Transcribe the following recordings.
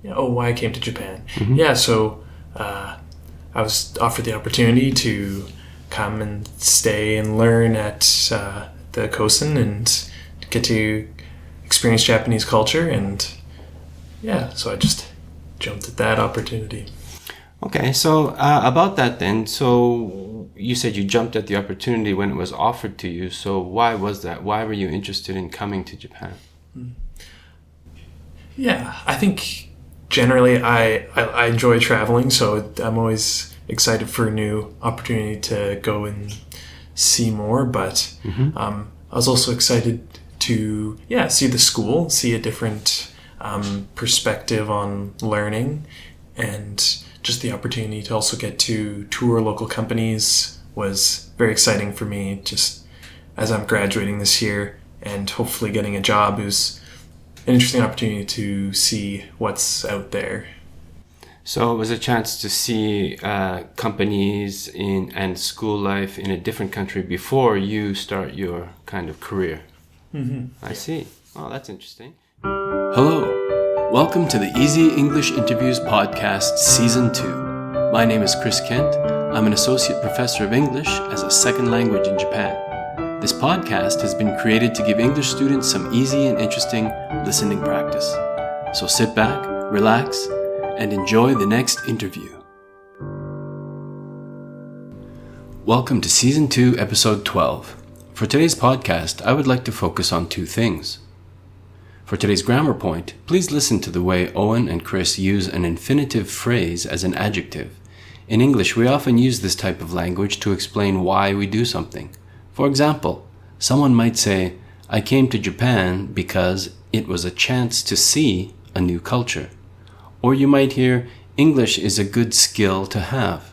why I came to Japan. Yeah, so I was offered the opportunity to come and stay and learn at the Kosen and get to experience Japanese culture, and so I just jumped at that opportunity. Okay, so about that then, so you said you jumped at the opportunity when it was offered to you, so why was that? Why were you interested in coming to Japan? Yeah, I think generally I enjoy traveling, so I'm always excited for a new opportunity to go and see more, but I was also excited to see the school, see a different perspective on learning, and just the opportunity to also get to tour local companies was very exciting for me, just as I'm graduating this year and hopefully getting a job. It was an interesting opportunity to see what's out there. So it was a chance to see companies and school life in a different country before you start your kind of career. I see. Oh, that's interesting. Hello. Welcome to the Easy English Interviews Podcast Season 2. My name is Chris Kent. I'm an Associate Professor of English as a second language in Japan. This podcast has been created to give English students some easy and interesting listening practice. So sit back, relax, and enjoy the next interview. Welcome to Season 2, Episode 12. For today's podcast, I would like to focus on two things. For today's grammar point, please listen to the way Owen and Chris use an infinitive phrase as an adjective. In English, we often use this type of language to explain why we do something. For example, someone might say, I came to Japan because it was a chance to see a new culture. Or you might hear, English is a good skill to have.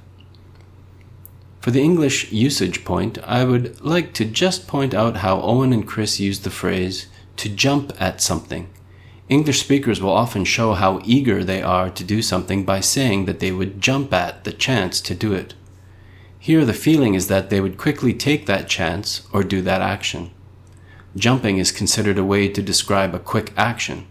For the English usage point, I would like to just point out how Owen and Chris use the phrase to jump at something. English speakers will often show how eager they are to do something by saying that they would jump at the chance to do it. Here the feeling is that they would quickly take that chance or do that action. Jumping is considered a way to describe a quick action.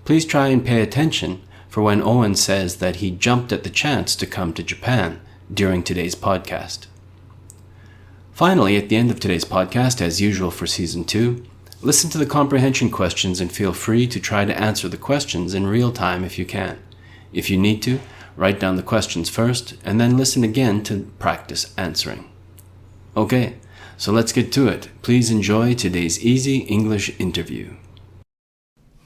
Please try and pay attention for when Owen says that he jumped at the chance to come to Japan during today's podcast. Finally, at the end of today's podcast, as usual for Season 2, listen to the comprehension questions and feel free to try to answer the questions in real time if you can. If you need to, write down the questions first and then listen again to practice answering. Okay, so let's get to it. Please enjoy today's Easy English interview.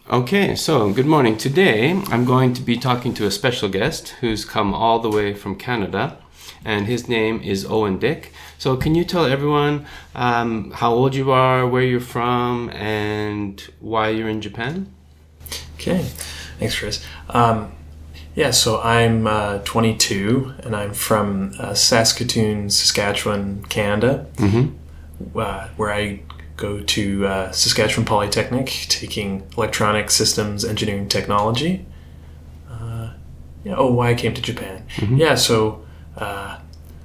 Okay, so good morning. Today I'm going to be talking to a special guest who's come all the way from Canada, and his name is Owen Dick. So can you tell everyone how old you are, where you're from, and why you're in Japan? Okay, thanks, Chris. So I'm 22, and I'm from Saskatoon, Saskatchewan, Canada, where I go to Saskatchewan Polytechnic, taking electronic systems engineering technology. Why I came to Japan.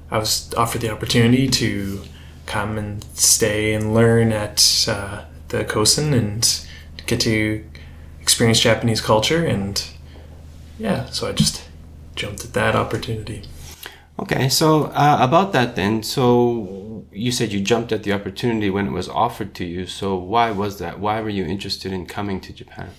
I was offered the opportunity to come and stay and learn at the Kosen and get to experience Japanese culture, and so I just jumped at that opportunity. Okay, so about that then, so you said you jumped at the opportunity when it was offered to you, so why was that? Why were you interested in coming to Japan?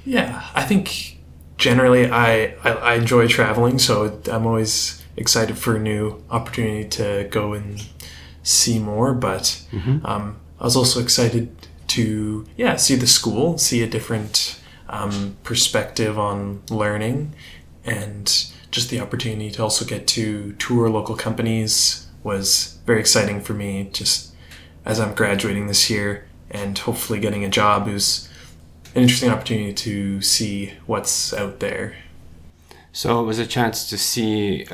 I think generally I enjoy traveling, so I'm always excited for a new opportunity to go and see more, but I was also excited to see the school, see a different perspective on learning, and just the opportunity to also get to tour local companies was very exciting for me, just as I'm graduating this year and hopefully getting a job. It was an interesting opportunity to see what's out there. So it was a chance to see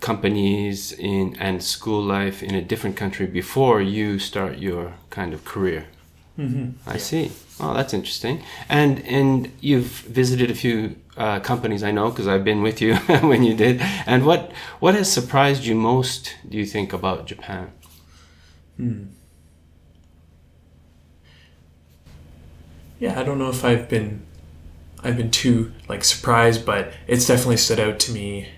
companies and school life in a different country before you start your kind of career. I see. Oh, that's interesting. And you've visited a few companies, I know, because I've been with you when you did. And what has surprised you most, do you think, about Japan? I don't know if I've been I've been too like surprised, but it's definitely stood out to me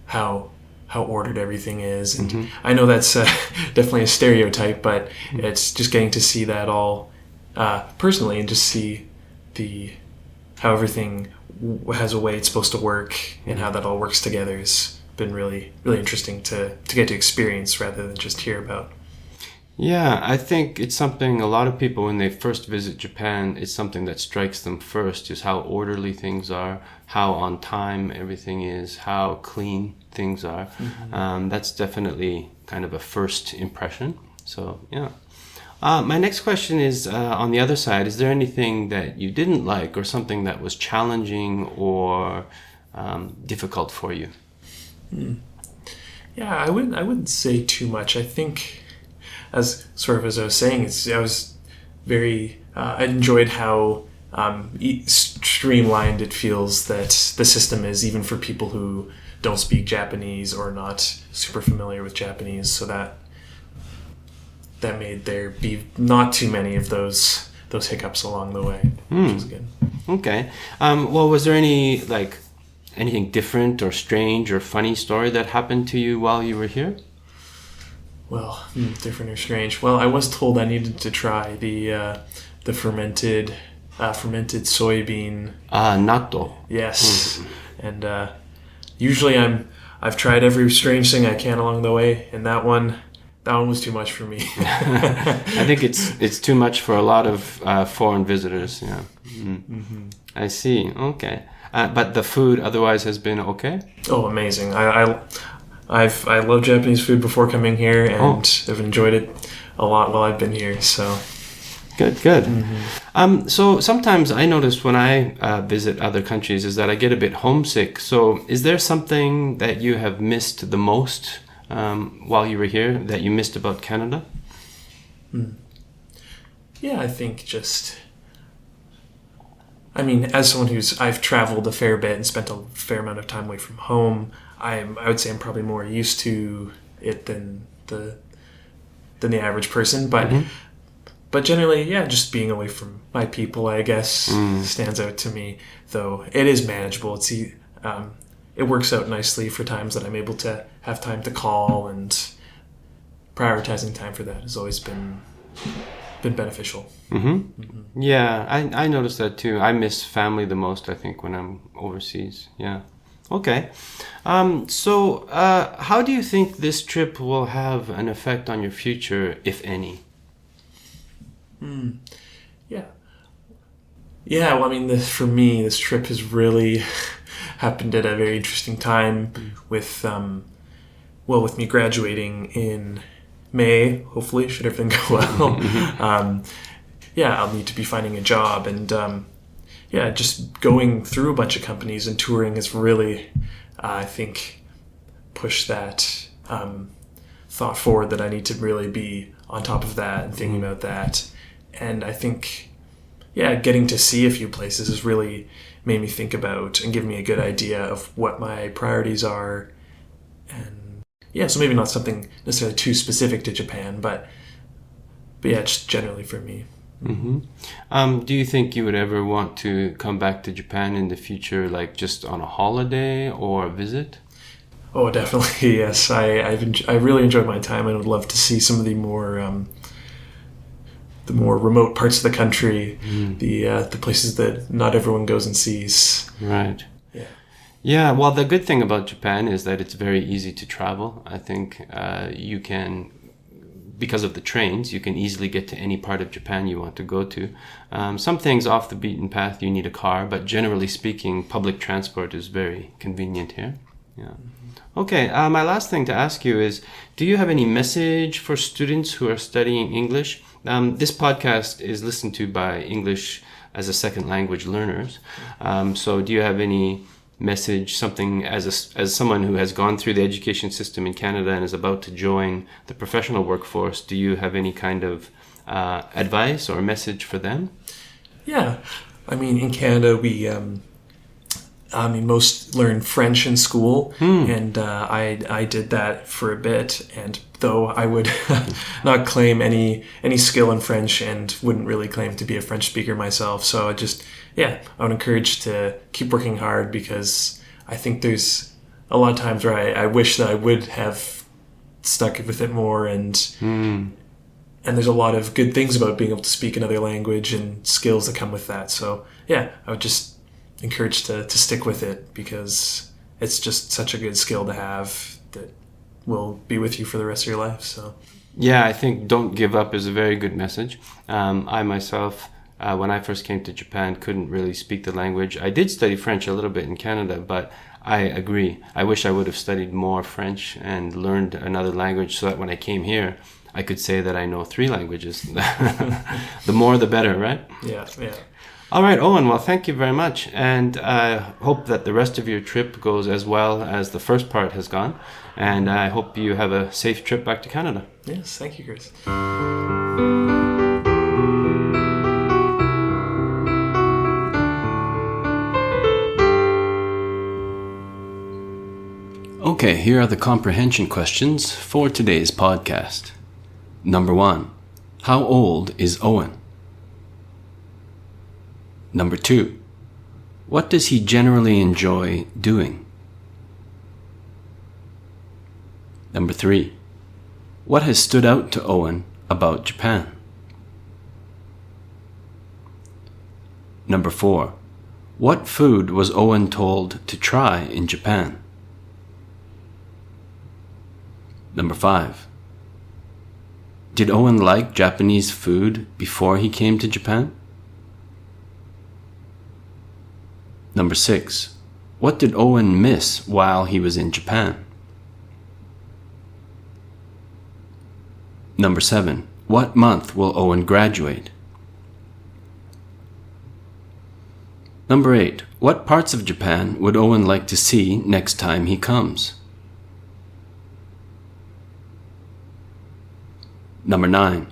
how ordered everything is. And I know that's definitely a stereotype, but it's just getting to see that all personally and just see how everything has a way it's supposed to work and how that all works together has been really, really interesting to get to experience rather than just hear about. Yeah, I think it's something a lot of people, when they first visit Japan, it's something that strikes them first, is how orderly things are, how on time everything is, how clean things are. That's definitely kind of a first impression. So, yeah. My next question is, on the other side, is there anything that you didn't like or something that was challenging or difficult for you? Yeah, I wouldn't say too much. I think, as I was saying, I enjoyed how streamlined it feels that the system is, even for people who don't speak Japanese or not super familiar with Japanese. So that made there be not too many of those hiccups along the way, which is good. Okay. Well, was there anything different or strange or funny story that happened to you while you were here? Well, different or strange. Well, I was told I needed to try the fermented soybean. Natto. Yes, and usually I've tried every strange thing I can along the way, and that one was too much for me. I think it's too much for a lot of foreign visitors. Yeah. I see. Okay, but the food otherwise has been okay. Oh, amazing! I love Japanese food before coming here, and I've enjoyed it a lot while I've been here. So good. So sometimes I notice when I visit other countries is that I get a bit homesick. So is there something that you have missed the most while you were here that you missed about Canada? Yeah, I think as someone I've traveled a fair bit and spent a fair amount of time away from home, I would say I'm probably more used to it than the average person. But generally, yeah, just being away from my people, I guess, stands out to me. Though it is manageable. It works out nicely for times that I'm able to have time to call, and prioritizing time for that has always been beneficial. Yeah, I noticed that too. I miss family the most, I think, when I'm overseas. Yeah. Okay. So how do you think this trip will have an effect on your future, if any? Yeah, well, for me, this trip has really happened at a very interesting time with me graduating in May, hopefully, should everything go well. I'll need to be finding a job, and just going through a bunch of companies and touring has really, I think, pushed that thought forward that I need to really be on top of that and thinking about that. And I think, getting to see a few places has really made me think about and give me a good idea of what my priorities are. And so maybe not something necessarily too specific to Japan, but just generally for me. Do you think you would ever want to come back to Japan in the future, like just on a holiday or a visit? Oh, definitely, yes. I really enjoyed my time and would love to see some of the more remote parts of the country, the places that not everyone goes and sees. Right. Yeah, well, the good thing about Japan is that it's very easy to travel. I think you can, because of the trains, you can easily get to any part of Japan you want to go to. Some things off the beaten path, you need a car, but generally speaking, public transport is very convenient here. Yeah. Okay, my last thing to ask you is, do you have any message for students who are studying English? This podcast is listened to by English as a second language learners. So do you have any message, something as someone who has gone through the education system in Canada and is about to join the professional workforce, do you have any kind of advice or message for them? Yeah, in Canada most learn French in school, and I did that for a bit, and though I would not claim any skill in French and wouldn't really claim to be a French speaker myself, so it yeah, I would encourage to keep working hard, because I think there's a lot of times where I wish that I would have stuck with it more, and there's a lot of good things about being able to speak another language and skills that come with that. So yeah, I would just encourage to stick with it, because it's just such a good skill to have that will be with you for the rest of your life. So yeah, I think don't give up is a very good message. I myself, when I first came to Japan, couldn't really speak the language. I did study French a little bit in Canada, but I agree. I wish I would have studied more French and learned another language, so that when I came here, I could say that I know 3 languages. The more, the better, right? Yeah. All right, Owen, well, thank you very much. And I hope that the rest of your trip goes as well as the first part has gone. And I hope you have a safe trip back to Canada. Yes, thank you, Chris. Okay, here are the comprehension questions for today's podcast. Number 1. How old is Owen? Number 2. What does he generally enjoy doing? Number 3. What has stood out to Owen about Japan? Number 4. What food was Owen told to try in Japan? Number 5. Did Owen like Japanese food before he came to Japan? Number 6. What did Owen miss while he was in Japan? Number 7. What month will Owen graduate? Number 8. What parts of Japan would Owen like to see next time he comes? Number 9.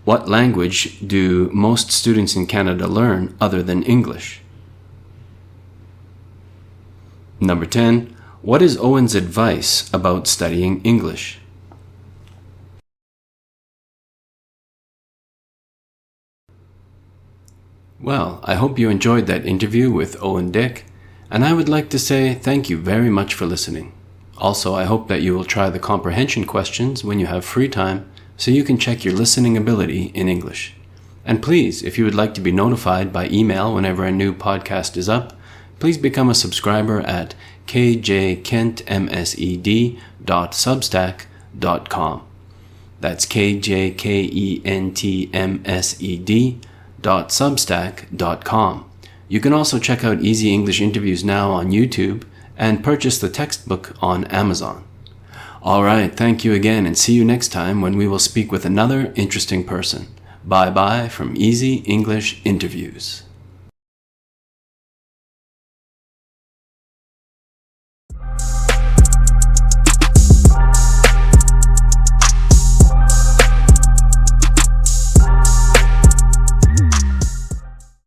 What language do most students in Canada learn other than English? Number 10. What is Owen's advice about studying English? Well, I hope you enjoyed that interview with Owen Dick, and I would like to say thank you very much for listening. Also, I hope that you will try the comprehension questions when you have free time, so you can check your listening ability in English. And please, if you would like to be notified by email whenever a new podcast is up, please become a subscriber at kjkentmsed.substack.com. That's kjkentmsed.substack.com. You can also check out Easy English Interviews now on YouTube and purchase the textbook on Amazon. All right, thank you again, and see you next time when we will speak with another interesting person. Bye-bye from Easy English Interviews.